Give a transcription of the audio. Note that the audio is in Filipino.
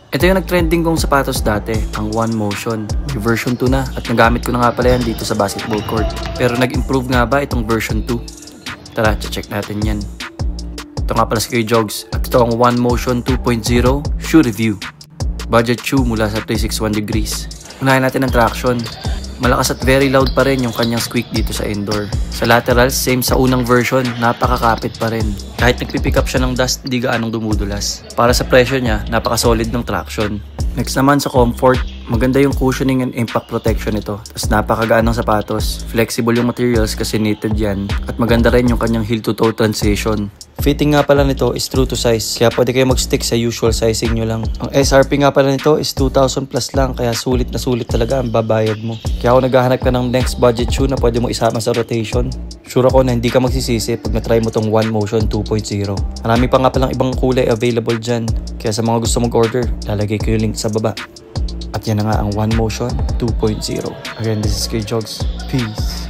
Ito yung nag-trending kong sapatos dati, ang One Motion. May version 2 na at nagamit ko na nga pala yan dito sa basketball court. Pero nag-improve nga ba itong version 2? Tara, check natin yan. Ito nga pala si Kuya Jogs at ito ang One Motion 2.0 Shoe Review. Budget shoe mula sa 361 degrees. Unahin natin ang traction. Malakas at very loud pa rin yung kanyang squeak dito sa indoor. Sa laterals, same sa unang version, napakakapit pa rin. Kahit nagpipick up siya ng dust, hindi gaanong dumudulas. Para sa pressure niya, napaka-solid ng traction. Next naman sa comfort, maganda yung cushioning and impact protection nito. Tapos napakagaan ng sapatos. Flexible yung materials kasi knitted yan. At maganda rin yung kanyang heel to toe transition. Fitting nga pala nito is true to size, kaya pwede kayo mag-stick sa usual sizing nyo lang. Ang SRP nga pala nito is 2,000 plus lang, kaya sulit na sulit talaga ang babayad mo. Kaya kung naghahanap ka ng next budget shoe na pwede mo isama sa rotation, sure ako na hindi ka magsisisi pag na-try mo tong One Motion 2.0. Marami pa nga palang ibang kulay available dyan, kaya sa mga gusto mag-order, lalagay ko yung link sa baba. At yan na nga ang One Motion 2.0. Again, this is Kuya Jogs. Peace!